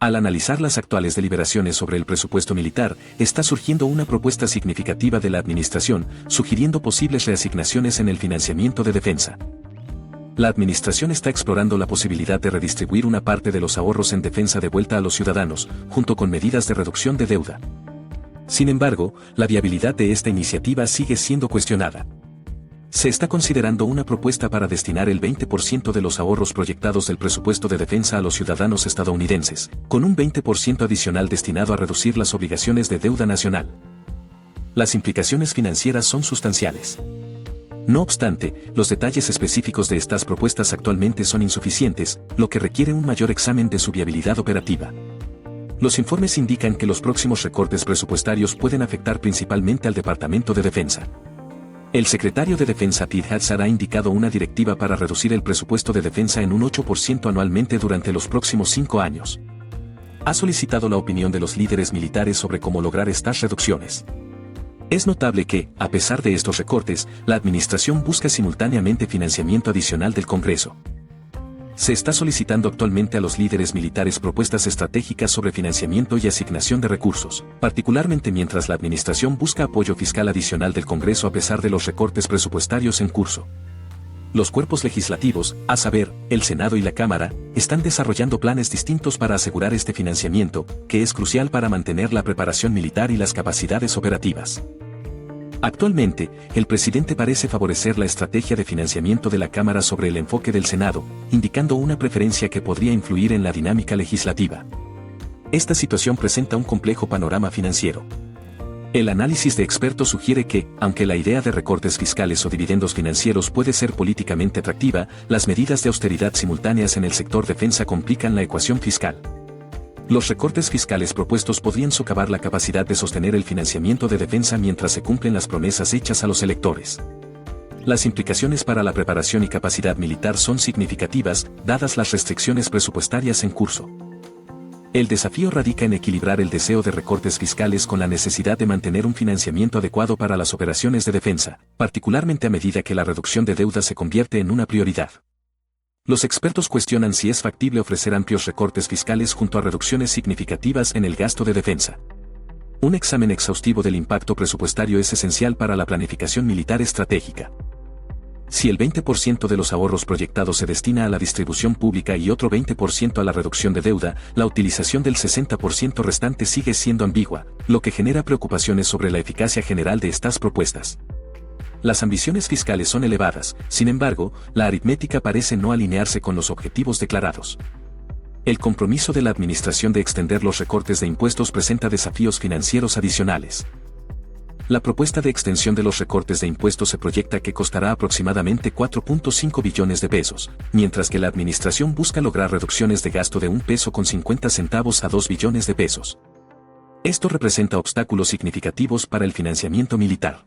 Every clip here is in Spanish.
Al analizar las actuales deliberaciones sobre el presupuesto militar, está surgiendo una propuesta significativa de la Administración, sugiriendo posibles reasignaciones en el financiamiento de defensa. La Administración está explorando la posibilidad de redistribuir una parte de los ahorros en defensa de vuelta a los ciudadanos, junto con medidas de reducción de deuda. Sin embargo, la viabilidad de esta iniciativa sigue siendo cuestionada. Se está considerando una propuesta para destinar el 20% de los ahorros proyectados del presupuesto de defensa a los ciudadanos estadounidenses, con un 20% adicional destinado a reducir las obligaciones de deuda nacional. Las implicaciones financieras son sustanciales. No obstante, los detalles específicos de estas propuestas actualmente son insuficientes, lo que requiere un mayor examen de su viabilidad operativa. Los informes indican que los próximos recortes presupuestarios pueden afectar principalmente al Departamento de Defensa. El secretario de Defensa Pete Hegseth ha indicado una directiva para reducir el presupuesto de defensa en un 8% anualmente durante los próximos 5 años. Ha solicitado la opinión de los líderes militares sobre cómo lograr estas reducciones. Es notable que, a pesar de estos recortes, la Administración busca simultáneamente financiamiento adicional del Congreso. Se está solicitando actualmente a los líderes militares propuestas estratégicas sobre financiamiento y asignación de recursos, particularmente mientras la Administración busca apoyo fiscal adicional del Congreso a pesar de los recortes presupuestarios en curso. Los cuerpos legislativos, a saber, el Senado y la Cámara, están desarrollando planes distintos para asegurar este financiamiento, que es crucial para mantener la preparación militar y las capacidades operativas. Actualmente, el presidente parece favorecer la estrategia de financiamiento de la Cámara sobre el enfoque del Senado, indicando una preferencia que podría influir en la dinámica legislativa. Esta situación presenta un complejo panorama financiero. El análisis de expertos sugiere que, aunque la idea de recortes fiscales o dividendos financieros puede ser políticamente atractiva, las medidas de austeridad simultáneas en el sector defensa complican la ecuación fiscal. Los recortes fiscales propuestos podrían socavar la capacidad de sostener el financiamiento de defensa mientras se cumplen las promesas hechas a los electores. Las implicaciones para la preparación y capacidad militar son significativas, dadas las restricciones presupuestarias en curso. El desafío radica en equilibrar el deseo de recortes fiscales con la necesidad de mantener un financiamiento adecuado para las operaciones de defensa, particularmente a medida que la reducción de deuda se convierte en una prioridad. Los expertos cuestionan si es factible ofrecer amplios recortes fiscales junto a reducciones significativas en el gasto de defensa. Un examen exhaustivo del impacto presupuestario es esencial para la planificación militar estratégica. Si el 20% de los ahorros proyectados se destina a la distribución pública y otro 20% a la reducción de deuda, la utilización del 60% restante sigue siendo ambigua, lo que genera preocupaciones sobre la eficacia general de estas propuestas. Las ambiciones fiscales son elevadas, sin embargo, la aritmética parece no alinearse con los objetivos declarados. El compromiso de la Administración de extender los recortes de impuestos presenta desafíos financieros adicionales. La propuesta de extensión de los recortes de impuestos se proyecta que costará aproximadamente 4.5 billones de pesos, mientras que la Administración busca lograr reducciones de gasto de 1.50 pesos a 2 billones de pesos. Esto representa obstáculos significativos para el financiamiento militar.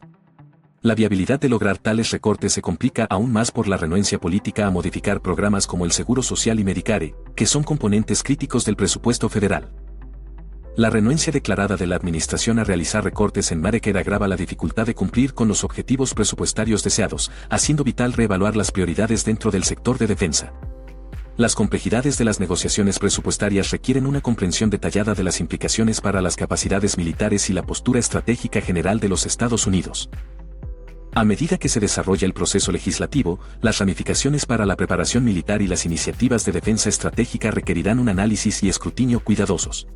La viabilidad de lograr tales recortes se complica aún más por la renuencia política a modificar programas como el Seguro Social y Medicare, que son componentes críticos del presupuesto federal. La renuencia declarada de la Administración a realizar recortes en Medicare agrava la dificultad de cumplir con los objetivos presupuestarios deseados, haciendo vital reevaluar las prioridades dentro del sector de defensa. Las complejidades de las negociaciones presupuestarias requieren una comprensión detallada de las implicaciones para las capacidades militares y la postura estratégica general de los Estados Unidos. A medida que se desarrolla el proceso legislativo, las ramificaciones para la preparación militar y las iniciativas de defensa estratégica requerirán un análisis y escrutinio cuidadosos.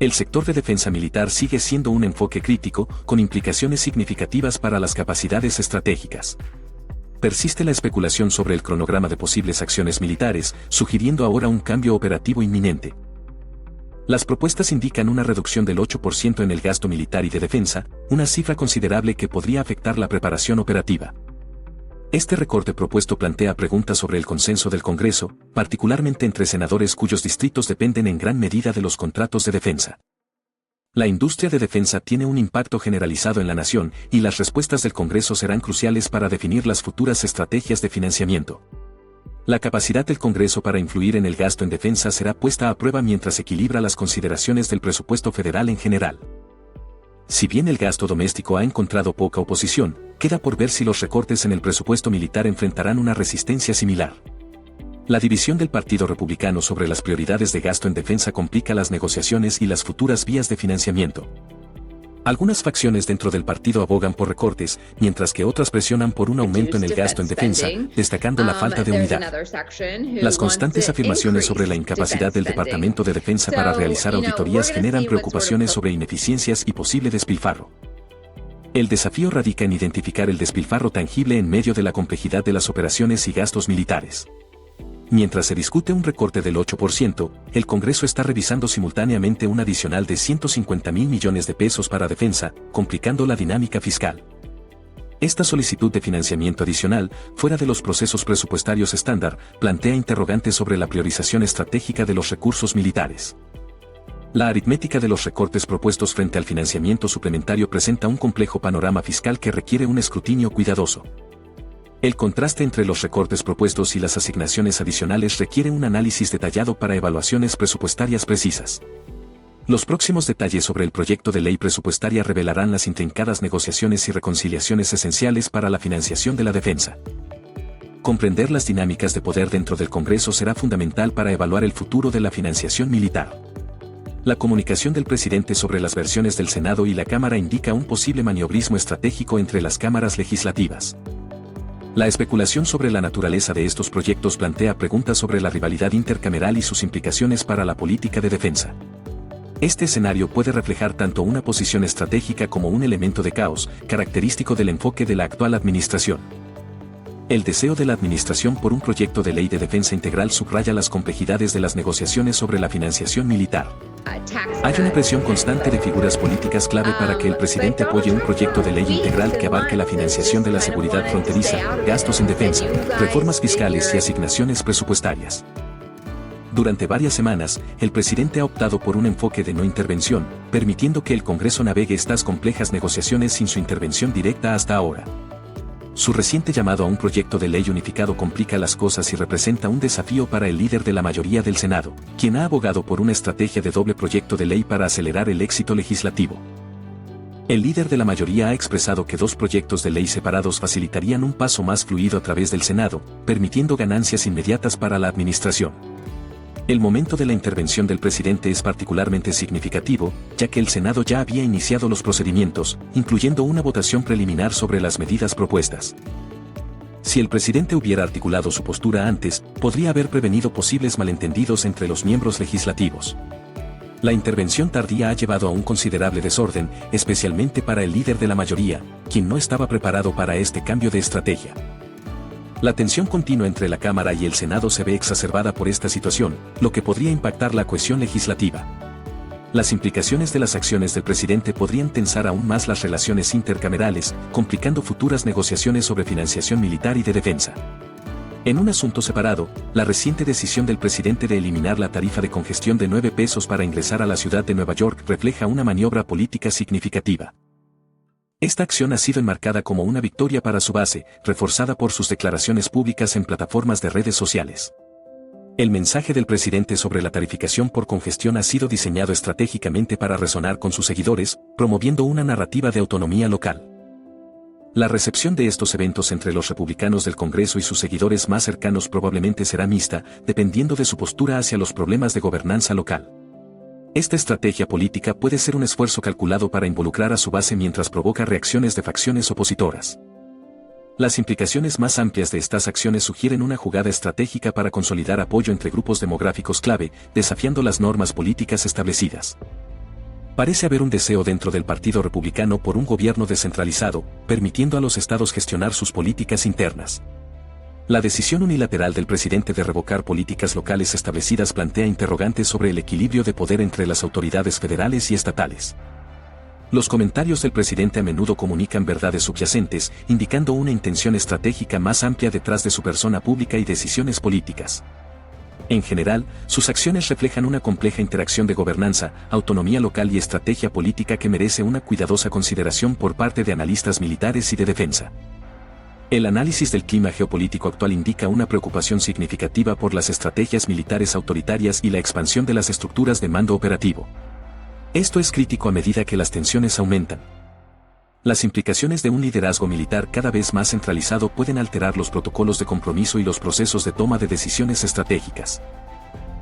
El sector de defensa militar sigue siendo un enfoque crítico, con implicaciones significativas para las capacidades estratégicas. Persiste la especulación sobre el cronograma de posibles acciones militares, sugiriendo ahora un cambio operativo inminente. Las propuestas indican una reducción del 8% en el gasto militar y de defensa, una cifra considerable que podría afectar la preparación operativa. Este recorte propuesto plantea preguntas sobre el consenso del Congreso, particularmente entre senadores cuyos distritos dependen en gran medida de los contratos de defensa. La industria de defensa tiene un impacto generalizado en la nación, y las respuestas del Congreso serán cruciales para definir las futuras estrategias de financiamiento. La capacidad del Congreso para influir en el gasto en defensa será puesta a prueba mientras equilibra las consideraciones del presupuesto federal en general. Si bien el gasto doméstico ha encontrado poca oposición, queda por ver si los recortes en el presupuesto militar enfrentarán una resistencia similar. La división del Partido Republicano sobre las prioridades de gasto en defensa complica las negociaciones y las futuras vías de financiamiento. Algunas facciones dentro del partido abogan por recortes, mientras que otras presionan por un aumento en el gasto en defensa, destacando la falta de unidad. Las constantes afirmaciones sobre la incapacidad del Departamento de Defensa para realizar auditorías generan preocupaciones sobre ineficiencias y posible despilfarro. El desafío radica en identificar el despilfarro tangible en medio de la complejidad de las operaciones y gastos militares. Mientras se discute un recorte del 8%, el Congreso está revisando simultáneamente un adicional de 150.000 millones de pesos para defensa, complicando la dinámica fiscal. Esta solicitud de financiamiento adicional, fuera de los procesos presupuestarios estándar, plantea interrogantes sobre la priorización estratégica de los recursos militares. La aritmética de los recortes propuestos frente al financiamiento suplementario presenta un complejo panorama fiscal que requiere un escrutinio cuidadoso. El contraste entre los recortes propuestos y las asignaciones adicionales requiere un análisis detallado para evaluaciones presupuestarias precisas. Los próximos detalles sobre el proyecto de ley presupuestaria revelarán las intrincadas negociaciones y reconciliaciones esenciales para la financiación de la defensa. Comprender las dinámicas de poder dentro del Congreso será fundamental para evaluar el futuro de la financiación militar. La comunicación del presidente sobre las versiones del Senado y la Cámara indica un posible maniobrismo estratégico entre las cámaras legislativas. La especulación sobre la naturaleza de estos proyectos plantea preguntas sobre la rivalidad intercameral y sus implicaciones para la política de defensa. Este escenario puede reflejar tanto una posición estratégica como un elemento de caos, característico del enfoque de la actual administración. El deseo de la administración por un proyecto de ley de defensa integral subraya las complejidades de las negociaciones sobre la financiación militar. Hay una presión constante de figuras políticas clave para que el presidente apoye un proyecto de ley integral que abarque la financiación de la seguridad fronteriza, gastos en defensa, reformas fiscales y asignaciones presupuestarias. Durante varias semanas, el presidente ha optado por un enfoque de no intervención, permitiendo que el Congreso navegue estas complejas negociaciones sin su intervención directa hasta ahora. Su reciente llamado a un proyecto de ley unificado complica las cosas y representa un desafío para el líder de la mayoría del Senado, quien ha abogado por una estrategia de doble proyecto de ley para acelerar el éxito legislativo. El líder de la mayoría ha expresado que dos proyectos de ley separados facilitarían un paso más fluido a través del Senado, permitiendo ganancias inmediatas para la administración. El momento de la intervención del presidente es particularmente significativo, ya que el Senado ya había iniciado los procedimientos, incluyendo una votación preliminar sobre las medidas propuestas. Si el presidente hubiera articulado su postura antes, podría haber prevenido posibles malentendidos entre los miembros legislativos. La intervención tardía ha llevado a un considerable desorden, especialmente para el líder de la mayoría, quien no estaba preparado para este cambio de estrategia. La tensión continua entre la Cámara y el Senado se ve exacerbada por esta situación, lo que podría impactar la cohesión legislativa. Las implicaciones de las acciones del presidente podrían tensar aún más las relaciones intercamerales, complicando futuras negociaciones sobre financiación militar y de defensa. En un asunto separado, la reciente decisión del presidente de eliminar la tarifa de congestión de 9 pesos para ingresar a la ciudad de Nueva York refleja una maniobra política significativa. Esta acción ha sido enmarcada como una victoria para su base, reforzada por sus declaraciones públicas en plataformas de redes sociales. El mensaje del presidente sobre la tarificación por congestión ha sido diseñado estratégicamente para resonar con sus seguidores, promoviendo una narrativa de autonomía local. La recepción de estos eventos entre los republicanos del Congreso y sus seguidores más cercanos probablemente será mixta, dependiendo de su postura hacia los problemas de gobernanza local. Esta estrategia política puede ser un esfuerzo calculado para involucrar a su base mientras provoca reacciones de facciones opositoras. Las implicaciones más amplias de estas acciones sugieren una jugada estratégica para consolidar apoyo entre grupos demográficos clave, desafiando las normas políticas establecidas. Parece haber un deseo dentro del Partido Republicano por un gobierno descentralizado, permitiendo a los estados gestionar sus políticas internas. La decisión unilateral del presidente de revocar políticas locales establecidas plantea interrogantes sobre el equilibrio de poder entre las autoridades federales y estatales. Los comentarios del presidente a menudo comunican verdades subyacentes, indicando una intención estratégica más amplia detrás de su persona pública y decisiones políticas. En general, sus acciones reflejan una compleja interacción de gobernanza, autonomía local y estrategia política que merece una cuidadosa consideración por parte de analistas militares y de defensa. El análisis del clima geopolítico actual indica una preocupación significativa por las estrategias militares autoritarias y la expansión de las estructuras de mando operativo. Esto es crítico a medida que las tensiones aumentan. Las implicaciones de un liderazgo militar cada vez más centralizado pueden alterar los protocolos de compromiso y los procesos de toma de decisiones estratégicas.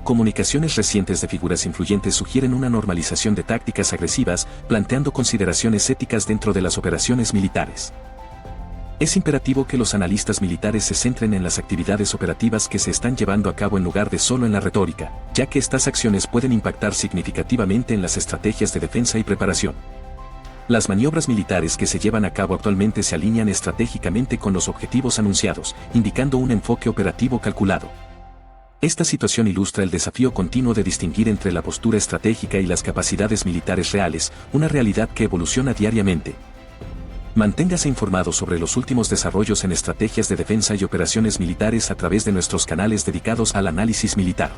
Comunicaciones recientes de figuras influyentes sugieren una normalización de tácticas agresivas, planteando consideraciones éticas dentro de las operaciones militares. Es imperativo que los analistas militares se centren en las actividades operativas que se están llevando a cabo en lugar de solo en la retórica, ya que estas acciones pueden impactar significativamente en las estrategias de defensa y preparación. Las maniobras militares que se llevan a cabo actualmente se alinean estratégicamente con los objetivos anunciados, indicando un enfoque operativo calculado. Esta situación ilustra el desafío continuo de distinguir entre la postura estratégica y las capacidades militares reales, una realidad que evoluciona diariamente. Manténgase informado sobre los últimos desarrollos en estrategias de defensa y operaciones militares a través de nuestros canales dedicados al análisis militar.